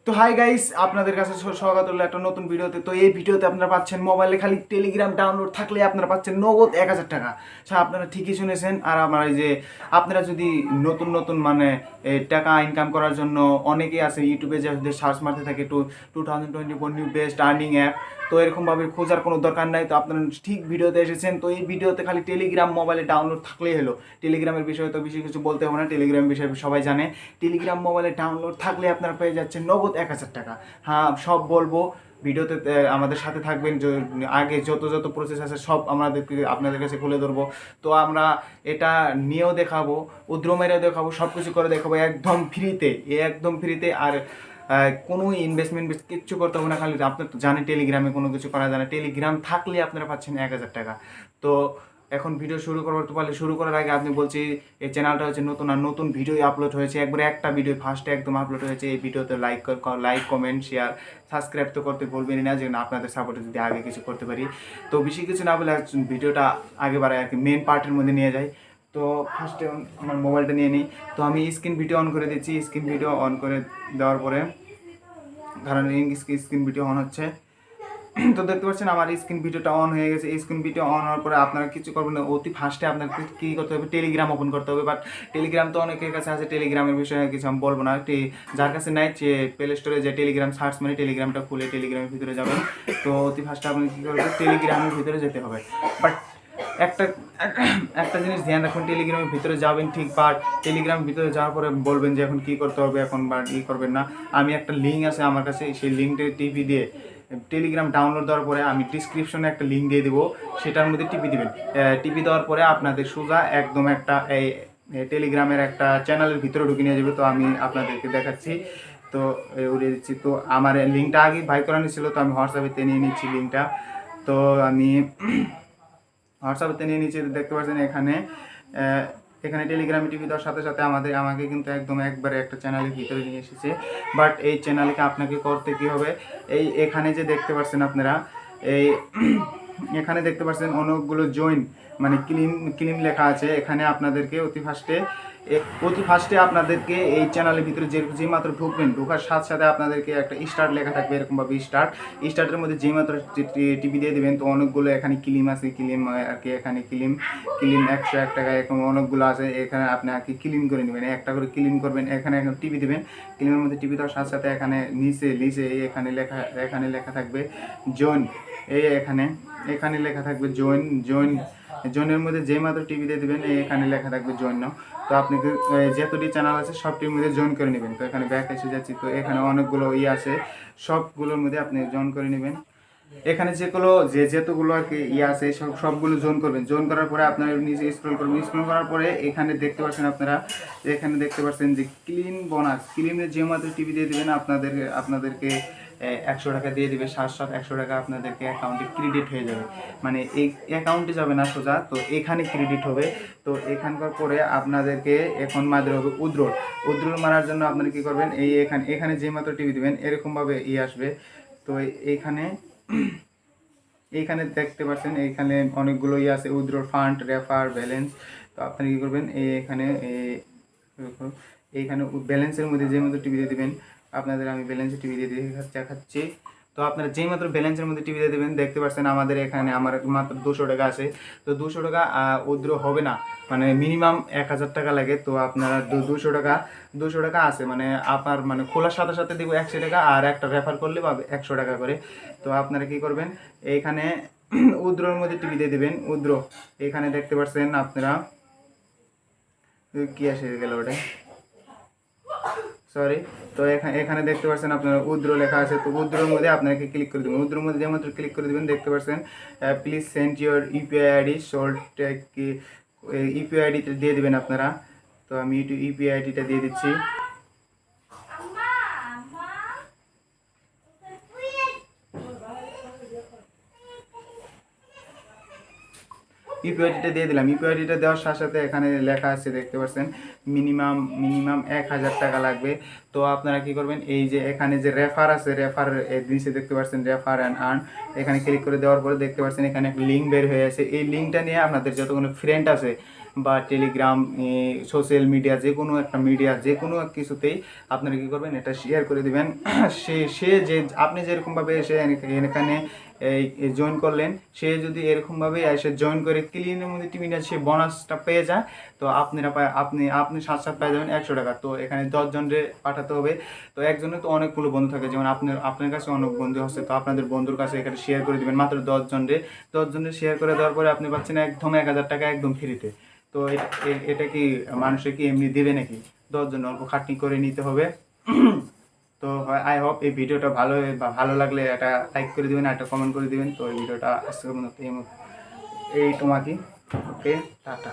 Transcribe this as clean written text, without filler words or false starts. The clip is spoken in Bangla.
তো হাই গাইস, আপনাদের কাছে স্বাগত হলো একটা নতুন ভিডিওতে। তো এই ভিডিওতে আপনারা পাচ্ছেন মোবাইলে খালি টেলিগ্রাম ডাউনলোড থাকলে আপনারা পাচ্ছেন নগদ 1000 টাকা। আচ্ছা, আপনারা ঠিকই শুনেছেন। আর আমার এই যে আপনারা যদি নতুন নতুন মানে টাকা ইনকাম করার জন্য অনেকেই আছে ইউটিউবে যে সার্চ মারতে থাকে 2024 নিউ বেস্ট আর্নিং অ্যাপ। তো এরকমভাবে খোঁজার কোনো দরকার নাই। তো আপনারা ঠিক ভিডিওতে এসেছেন। তো এই ভিডিওতে খালি টেলিগ্রাম মোবাইলে ডাউনলোড থাকলেই হলো। টেলিগ্রামের বিষয়ে তো বেশি কিছু বলতে হবে না, টেলিগ্রাম বিষয়ে সবাই জানে। টেলিগ্রাম মোবাইলে ডাউনলোড থাকলে আপনারা পেয়ে যাচ্ছেন নগদ 1000 টাকা। হ্যাঁ, সব বলবো ভিডিওতে। আমাদের সাথে থাকবেন। আগে যত যত প্রসেস আছে সব আমাদেরকে আপনাদের কাছে খুলে ধরবো। তো আমরা এটা নিয়েও দেখাবো, উদ্রমেরও দেখাবো, সব কিছু করে দেখাবো একদম ফ্রিতে, একদম ফ্রিতে। আর কোনো ইনভেস্টমেন্ট কিচ্ছু করতে হবে না। খালি আপনার তো জানেন টেলিগ্রামে কোনো কিছু করা যায় না। টেলিগ্রাম থাকলে আপনারা পাচ্ছেন 1000 টাকা। তো এখন ভিডিও শুরু করতে পারলে শুরু করার আগে আপনি বলছি, এই চ্যানেলটা হচ্ছে নতুন, আর নতুন ভিডিও আপলোড হয়েছে। একবারে একটা ভিডিও ফার্স্টে একদম আপলোড হয়েছে। এই ভিডিওতে লাইক কমেন্ট শেয়ার সাবস্ক্রাইব তো করতে বলবেনই না, যে আপনাদের সাপোর্টে যদি আগে কিছু করতে পারি। তো বেশি কিছু না বলে ভিডিওটা আগে বাড়ায় আর কি, মেন পার্টের মধ্যে নিয়ে যাই। তো ফার্স্টে আমার মোবাইলটা নিয়ে নিই। তো আমি স্ক্রিন ভিডিও অন করে দিচ্ছি। স্ক্রিন ভিডিও অন করে দেওয়ার পরে ধরেন স্ক্রিন ভিডিও অন হচ্ছে। তো দেখতে পাচ্ছেন আমার স্ক্রিন ভিডিওটা অন হয়ে গেছে। স্ক্রিন ভিডিও অন হওয়ার পরে আপনারা কিছু করবেন না, অতি ফার্স্টে আপনাকে কী করতে হবে, টেলিগ্রাম ওপেন করতে হবে। বাট টেলিগ্রাম তো অনেকের কাছে আছে, টেলিগ্রামের বিষয়ে কিছু আমি বলবো না। যার কাছে নাই, যে প্লে স্টোরে যে টেলিগ্রাম সার্চ মানে টেলিগ্রামটা খুলে টেলিগ্রামের ভিতরে যাবেন। তো অতি ফার্স্টে আপনি কী করবেন, টেলিগ্রামের ভিতরে যেতে হবে। বাট একটা একটা জিনিস ধ্যান রাখুন, টেলিগ্রামের ভিতরে যাবেন ঠিক, বাট টেলিগ্রামের ভিতরে যাওয়ার পরে বলবেন যে এখন কী করতে হবে, এখন বা ই করবেন না। আমি একটা লিঙ্ক আছে আমার কাছে, সেই লিঙ্কটা টিপি দিয়ে টেলিগ্রাম ডাউনলোড দেওয়ার পরে আমি ডিসক্রিপশনে একটা লিঙ্ক দিয়ে দেবো, সেটার মধ্যে টিপি দিবেন। টিপি দেওয়ার পরে আপনাদের সোজা একদম একটা এই টেলিগ্রামের একটা চ্যানেলের ভিতরে ঢুকে নিয়ে যাবে। তো আমি আপনাদেরকে দেখাচ্ছি। তো উড়িয়ে দিচ্ছি। তো আমার লিঙ্কটা আগে বাই করানো ছিল, তো আমি হোয়াটসঅ্যাপে নিয়ে নিচ্ছি লিঙ্কটা। তো আমি হোয়াটসঅ্যাপে নিয়ে নিচে দেখতে পাচ্ছেন এখানে এখানে টেলিগ্রামে টিভি দেওয়ার সাথে সাথে আমাকে কিন্তু একদম একবারে একটা চ্যানেলের ভিতরে নিয়ে এসেছে। বাট এই চ্যানেলকে আপনাকে করতে কী হবে, এখানে যে দেখতে পাচ্ছেন আপনারা, এই এখানে দেখতে পাচ্ছেন অনেকগুলো জয়েন মানে ক্লিন লেখা আছে। এখানে আপনাদেরকে অতি ফার্স্টে আপনাদেরকে এই চ্যানেলের ভিতরে যে মাত্র ঢুকবেন, ঢোকার সাথে সাথে আপনাদেরকে একটা স্টার্ট লেখা থাকবে, এরকমভাবে স্টার্টের মধ্যে যে মাত্র টিভি দিয়ে দেবেন। তো অনেকগুলো এখানে ক্লিম আছে, ক্লিম আর কি, এখানে ক্লিম 101 টাকা এরকম অনেকগুলো আছে। এখানে আপনি আর কি ক্লিন করে নেবেন, একটা করে ক্লিন করবেন। এখানে এখন টিভি দেবেন, ক্লিমের মধ্যে টিভি দেওয়ার সাথে সাথে এখানে নিচে এখানে লেখা থাকবে জয়েন। এখানে লেখা থাকবে জয়েনের মধ্যে যে মাত্র টিভি দিয়ে দেবেন, এখানে লেখা থাকবে জয়েন নাও। তো আপনি যতটি চ্যানেল আছে সবটির মধ্যে জয়েন করে নেবেন। তো এখানে ব্যাক এসে যাচ্ছি। তো এখানে অনেকগুলো আছে, সবগুলোর মধ্যে আপনি জয়েন করে নেবেন। এখানে যতগুলো আর কি আছে সবগুলো জয়েন করবেন। জয়েন করার পরে আপনারা নিচে স্ক্রল করবেন। স্ক্রল করার পরে এখানে দেখতে পাচ্ছেন যে ক্লিনের যে মাত্র টিভি দিয়ে দেবেন আপনাদেরকে 100 টাকা দিয়ে দেবে। 100 টাকা আপনাদেরকে অ্যাকাউন্টে ক্রেডিট হয়ে যাবে। মানে এই অ্যাকাউন্টে যাবে না সোজা, তো এখানে ক্রেডিট হবে। তো এখানকার পরে আপনাদেরকে এখন মারতে হবে উদ্রোল মারার জন্য আপনারা কী করবেন, এখানে যে মাত্র টিভি দেবেন এরকমভাবে আসবে। তো এইখানে দেখতে পাচ্ছেন, এইখানে অনেকগুলো আছে, উইথড্র ফান্ড, রেফার, ব্যালেন্স। তো আপনি কী করবেন, এইখানে ব্যালেন্সের মধ্যে যে মতো টিভি দিয়ে দেবেন, আপনাদের আমি ব্যালেন্সের টিভি দিয়ে দেখাচ্ছি। তো আপনারা যেই মাত্র ব্যালেন্সের মধ্যে টিভি দিয়ে দেবেন, দেখতে পাচ্ছেন আমার মাত্র 200 টাকা আছে। তো 200 টাকা উইথড্র হবে না, মানে মিনিমাম 1000 টাকা লাগে। তো আপনারা 200 টাকা আছে, মানে আপনার মানে খোলার সাথে সাথে দেবো 100 টাকা, আর একটা রেফার করলে পাবে 100 টাকা করে। তো আপনারা কি করবেন, এইখানে উইথড্রর মধ্যে টিভি দিয়ে দেবেন। এখানে দেখতে পাচ্ছেন আপনারা, কি আসে গেল ওটা, সরি। তো এখানে দেখতে পাচ্ছেন আপনার উইথড্র লেখা আছে। তো উইথড্রর মধ্যে আপনাকে ক্লিক করে দেবেন। উইথড্রর মধ্যে যেমাত্র ক্লিক করে দেবেন, দেখতে পাচ্ছেন please send your UPI ID short UPI আইডিটা দিয়ে দেবেন আপনারা। তো আমি ইউপিআই আইডিটা দিয়ে দিচ্ছি। ইউপিআইডিটা দিয়ে দিলাম। ইউপিআইডিটা দেওয়ার সাথে সাথে এখানে লেখা আছে, দেখতে পাচ্ছেন মিনিমাম 1000 টাকা লাগবে। তো আপনারা কি করবেন, এই যে এখানে যে রেফার আছে, রেফার নিচে দেখতে পাচ্ছেন রেফার অ্যান্ড আর্ন, এখানে ক্লিক করে দেওয়ার পরে দেখতে পাচ্ছেন এখানে একটা লিঙ্ক বের হয়ে আছে। এই লিঙ্কটা নিয়ে আপনাদের যতগুলো ফ্রেন্ড আছে বা টেলিগ্রাম, সোশ্যাল মিডিয়া, যে কোনো একটা মিডিয়া, যে কোনো কিছুতেই আপনারা কী করবেন, এটা শেয়ার করে দেবেন। সে যে আপনি যেরকমভাবে এসে এখানে এই জয়েন করলেন, সে যদি এরকমভাবে এসে জয়েন করে ক্লিনের মধ্যে টিভিটা সে বোনাসটা পেয়ে যায়, তো আপনি সাথে সাথে পেয়ে যাবেন 100 টাকা। তো এখানে 10 জনরে পাঠাতে হবে। তো একজনের তো অনেকগুলো বন্ধু থাকে, যেমন আপনার কাছে অনেক বন্ধু আছে, তো আপনাদের বন্ধুর কাছে এখানে শেয়ার করে দেবেন মাত্র 10 জনরে শেয়ার করে দেওয়ার পরে আপনি পাচ্ছেন একদম 1000 টাকা একদম ফ্রিতে। তো এটা কি মানুষে কি এমনি দেবে নাকি? 10 জন অল্প খাটনি করে নিতে হবে। তো আই হোপ এই ভিডিওটা ভালো লাগলে একটা লাইক করে দিবেন, একটা কমেন্ট করে দিবেন। তো এই ভিডিওটা আজকের মতো এই তোমাকে, ওকে, টাটা।